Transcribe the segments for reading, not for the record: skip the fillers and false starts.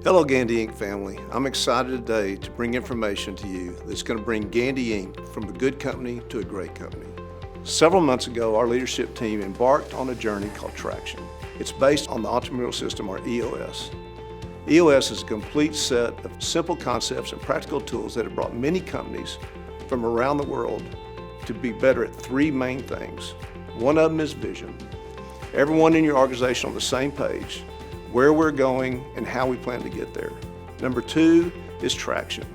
Hello Gandy Inc. family. I'm excited today to bring information to you that's going to bring Gandy Inc. from a good company to a great company. Several months ago, our leadership team embarked on a journey called Traction. It's based on the entrepreneurial system, or EOS. EOS is a complete set of simple concepts and practical tools that have brought many companies from around the world to be better at three main things. One of them is vision. Everyone in your organization on the same page, where we're going and how we plan to get there. Number two is traction.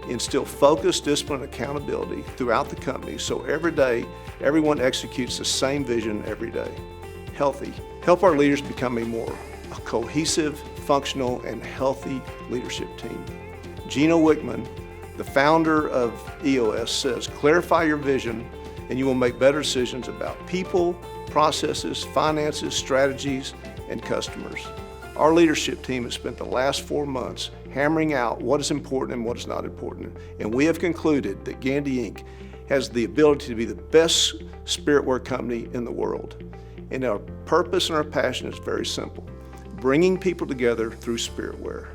Instill focus, discipline, and accountability throughout the company so every day, everyone executes the same vision every day. Healthy. Help our leaders become a cohesive, functional, and healthy leadership team. Gino Wickman, the founder of EOS, says, clarify your vision and you will make better decisions about people, processes, finances, strategies, and customers. Our leadership team has spent the last 4 months hammering out what is important and what is not important, and we have concluded that Gandy Inc. has the ability to be the best spiritware company in the world. And our purpose and our passion is very simple, bringing people together through spiritware.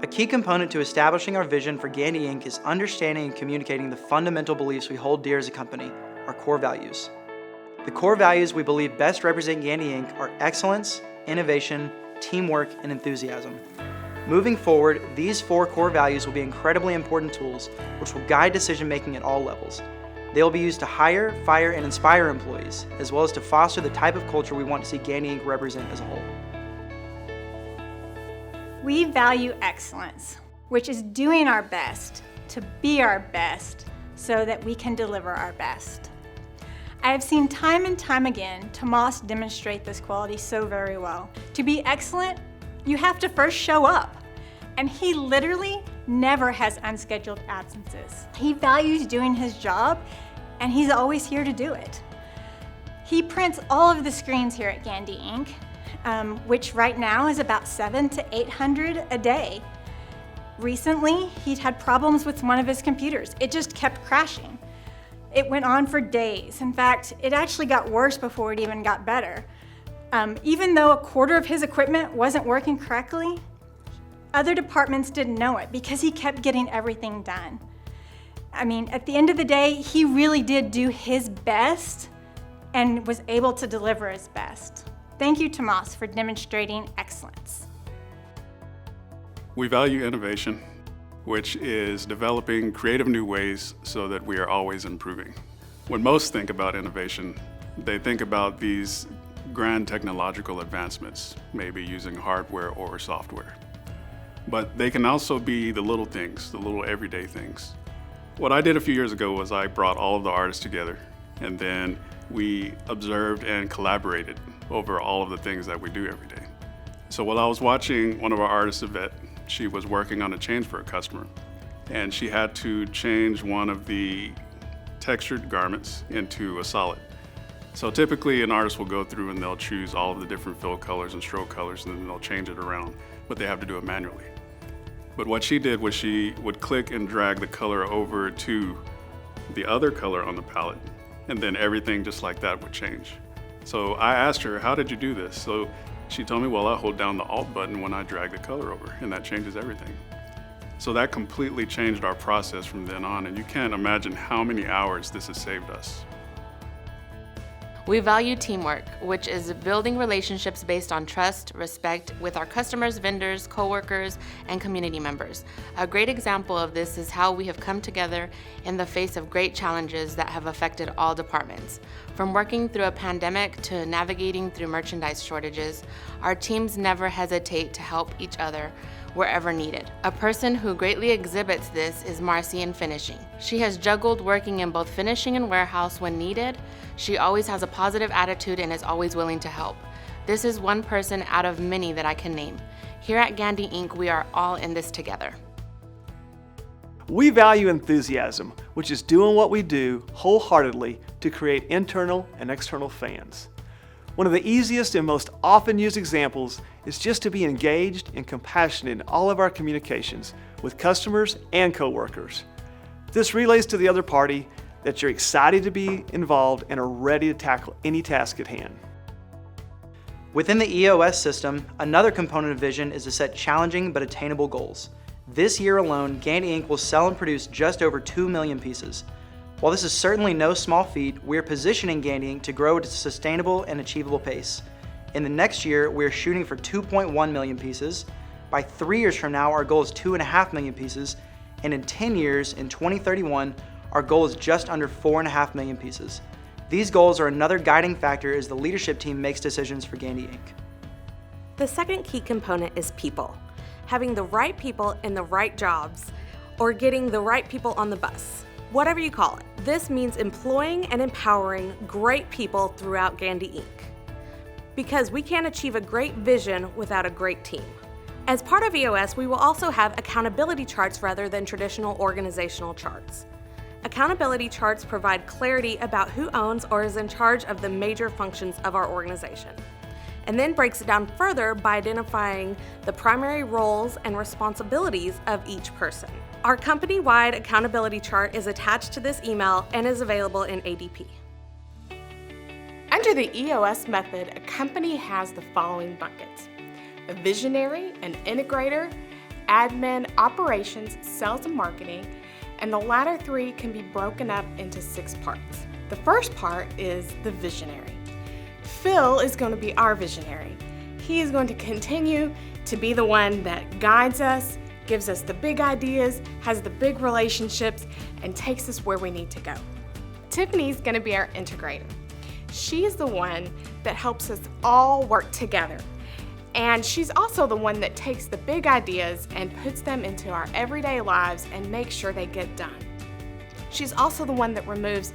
A key component to establishing our vision for Gandy Inc. is understanding and communicating the fundamental beliefs we hold dear as a company, our core values. The core values we believe best represent Gandy Inc. are excellence, innovation, teamwork, and enthusiasm. Moving forward, these 4 core values will be incredibly important tools which will guide decision-making at all levels. They will be used to hire, fire, and inspire employees, as well as to foster the type of culture we want to see Gandy Inc. represent as a whole. We value excellence, which is doing our best to be our best so that we can deliver our best. I have seen time and time again Tomas demonstrate this quality so very well. To be excellent, you have to first show up. And he literally never has unscheduled absences. He values doing his job, and he's always here to do it. He prints all of the screens here at Gandy Inc., which right now is about 700 to 800 a day. Recently, he'd had problems with one of his computers. It just kept crashing. It went on for days. In fact, it actually got worse before it even got better. Even though a quarter of his equipment wasn't working correctly, other departments didn't know it because he kept getting everything done. I mean, at the end of the day, he really did do his best and was able to deliver his best. Thank you, Tomas, for demonstrating excellence. We value innovation, which is developing creative new ways so that we are always improving. When most think about innovation, they think about these grand technological advancements, maybe using hardware or software. But they can also be the little things, the little everyday things. What I did a few years ago was I brought all of the artists together, and then we observed and collaborated over all of the things that we do every day. So while I was watching one of our artists, Yvette, she was working on a change for a customer, and she had to change one of the textured garments into a solid. So typically an artist will go through and they'll choose all of the different fill colors and stroke colors, and then they'll change it around, but they have to do it manually. But what she did was she would click and drag the color over to the other color on the palette, and then everything just like that would change. So I asked her, how did you do this? So she told me, well, I hold down the Alt button when I drag the color over, and that changes everything. So that completely changed our process from then on, and you can't imagine how many hours this has saved us. We value teamwork, which is building relationships based on trust, respect with our customers, vendors, coworkers, and community members. A great example of this is how we have come together in the face of great challenges that have affected all departments. From working through a pandemic to navigating through merchandise shortages, our teams never hesitate to help each other wherever needed. A person who greatly exhibits this is Marcy in finishing. She has juggled working in both finishing and warehouse when needed. She always has a positive attitude and is always willing to help. This is one person out of many that I can name. Here at Gandy Inc., we are all in this together. We value enthusiasm, which is doing what we do wholeheartedly to create internal and external fans. One of the easiest and most often used examples is just to be engaged and compassionate in all of our communications with customers and coworkers. This relays to the other party that you're excited to be involved and are ready to tackle any task at hand. Within the EOS system, another component of vision is to set challenging but attainable goals. This year alone, Gandy Inc. will sell and produce just over 2 million pieces. While this is certainly no small feat, we are positioning Gandy Inc. to grow at a sustainable and achievable pace. In the next year, we are shooting for 2.1 million pieces. By 3 years from now, our goal is 2.5 million pieces. And in 10 years, in 2031, our goal is just under 4.5 million pieces. These goals are another guiding factor as the leadership team makes decisions for Gandy Inc. The second key component is people. Having the right people in the right jobs, or getting the right people on the bus. Whatever you call it. This means employing and empowering great people throughout Gandy Inc. Because we can't achieve a great vision without a great team. As part of EOS, we will also have accountability charts rather than traditional organizational charts. Accountability charts provide clarity about who owns or is in charge of the major functions of our organization, and then breaks it down further by identifying the primary roles and responsibilities of each person. Our company-wide accountability chart is attached to this email and is available in ADP. Under the EOS method, a company has the following buckets: a visionary, an integrator, admin, operations, sales and marketing, and the latter three can be broken up into 6 parts. The first part is the visionary. Phil is going to be our visionary. He is going to continue to be the one that guides us, gives us the big ideas, has the big relationships, and takes us where we need to go. Tiffany's going to be our integrator. She is the one that helps us all work together. And she's also the one that takes the big ideas and puts them into our everyday lives and makes sure they get done. She's also the one that removes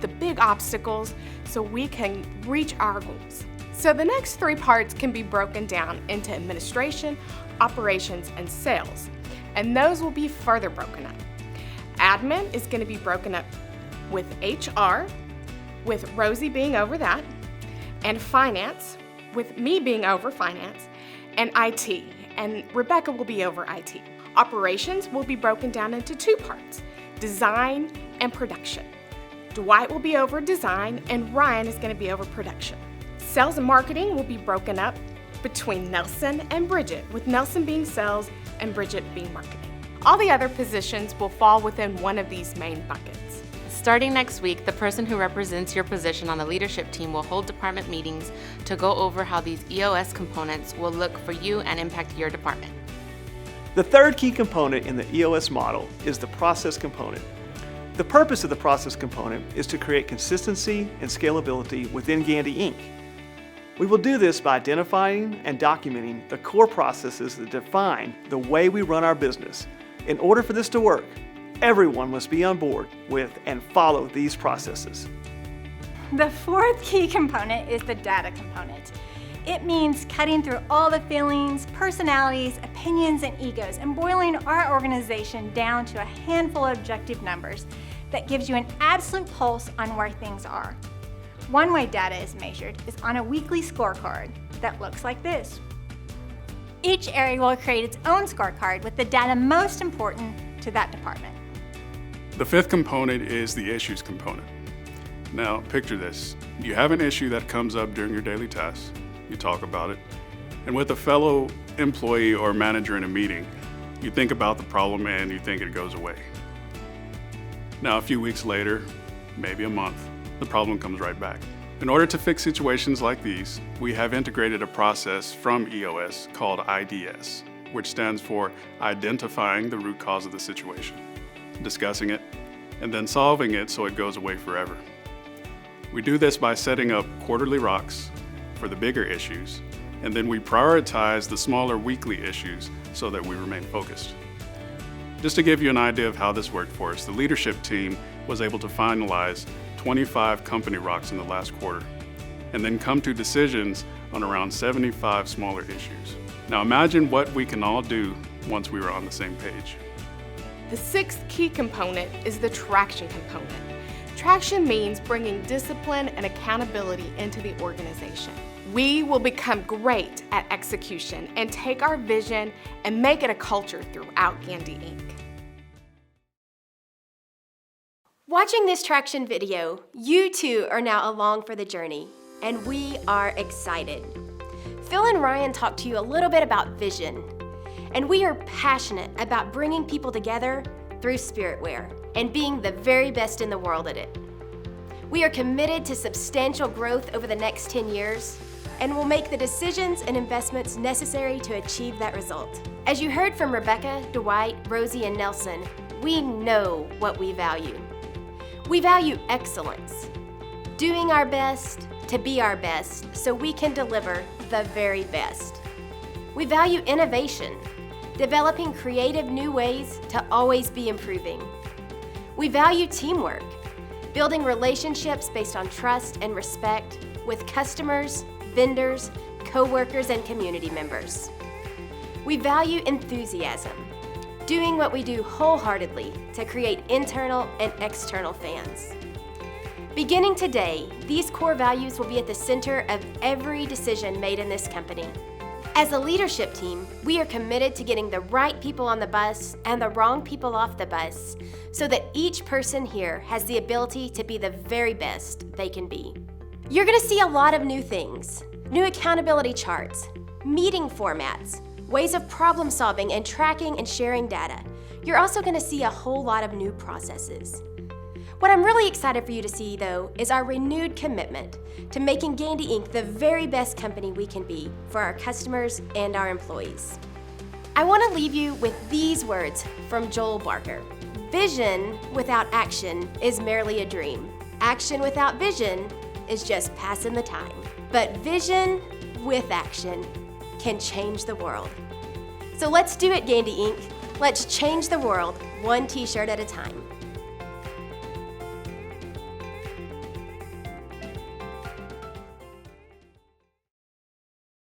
the big obstacles so we can reach our goals. So the next 3 parts can be broken down into administration, operations, and sales. And those will be further broken up. Admin is going to be broken up with HR, with Rosie being over that, and finance, with me being over finance, and IT, and Rebecca will be over IT. Operations will be broken down into 2 parts, design and production. Dwight will be over design, and Ryan is going to be over production. Sales and marketing will be broken up between Nelson and Bridget, with Nelson being sales and Bridget being marketing. All the other positions will fall within one of these main buckets. Starting next week, the person who represents your position on the leadership team will hold department meetings to go over how these EOS components will look for you and impact your department. The third key component in the EOS model is the process component. The purpose of the process component is to create consistency and scalability within Gandy Inc. We will do this by identifying and documenting the core processes that define the way we run our business. In order for this to work, everyone must be on board with and follow these processes. The fourth key component is the data component. It means cutting through all the feelings, personalities, opinions, and egos and boiling our organization down to a handful of objective numbers that gives you an absolute pulse on where things are. One way data is measured is on a weekly scorecard that looks like this. Each area will create its own scorecard with the data most important to that department. The 5th component is the issues component. Now, picture this. You have an issue that comes up during your daily tasks. You talk about it. And with a fellow employee or manager in a meeting, you think about the problem and you think it goes away. Now, a few weeks later, maybe a month, the problem comes right back. In order to fix situations like these, we have integrated a process from EOS called IDS, which stands for Identifying the Root Cause of the Situation, discussing it, and then solving it so it goes away forever. We do this by setting up quarterly rocks for the bigger issues, and then we prioritize the smaller weekly issues so that we remain focused. Just to give you an idea of how this worked for us, the leadership team was able to finalize 25 company rocks in the last quarter, and then come to decisions on around 75 smaller issues. Now imagine what we can all do once we were on the same page. The 6th key component is the traction component. Traction means bringing discipline and accountability into the organization. We will become great at execution and take our vision and make it a culture throughout Gandy Inc. Watching this traction video, you too are now along for the journey, and we are excited. Phil and Ryan talked to you a little bit about vision, and we are passionate about bringing people together through spiritware and being the very best in the world at it. We are committed to substantial growth over the next 10 years, and will make the decisions and investments necessary to achieve that result. As you heard from Rebecca, Dwight, Rosie, and Nelson, we know what we value. We value excellence, doing our best to be our best so we can deliver the very best. We value innovation, developing creative new ways to always be improving. We value teamwork, building relationships based on trust and respect with customers, vendors, co-workers, and community members. We value enthusiasm, doing what we do wholeheartedly to create internal and external fans. Beginning today, these core values will be at the center of every decision made in this company. As a leadership team, we are committed to getting the right people on the bus and the wrong people off the bus so that each person here has the ability to be the very best they can be. You're gonna see a lot of new things, new accountability charts, meeting formats, ways of problem solving and tracking and sharing data. You're also gonna see a whole lot of new processes. What I'm really excited for you to see, though, is our renewed commitment to making Gandy Inc. the very best company we can be for our customers and our employees. I want to leave you with these words from Joel Barker. Vision without action is merely a dream. Action without vision is just passing the time. But vision with action can change the world. So let's do it, Gandy Inc. Let's change the world one t-shirt at a time.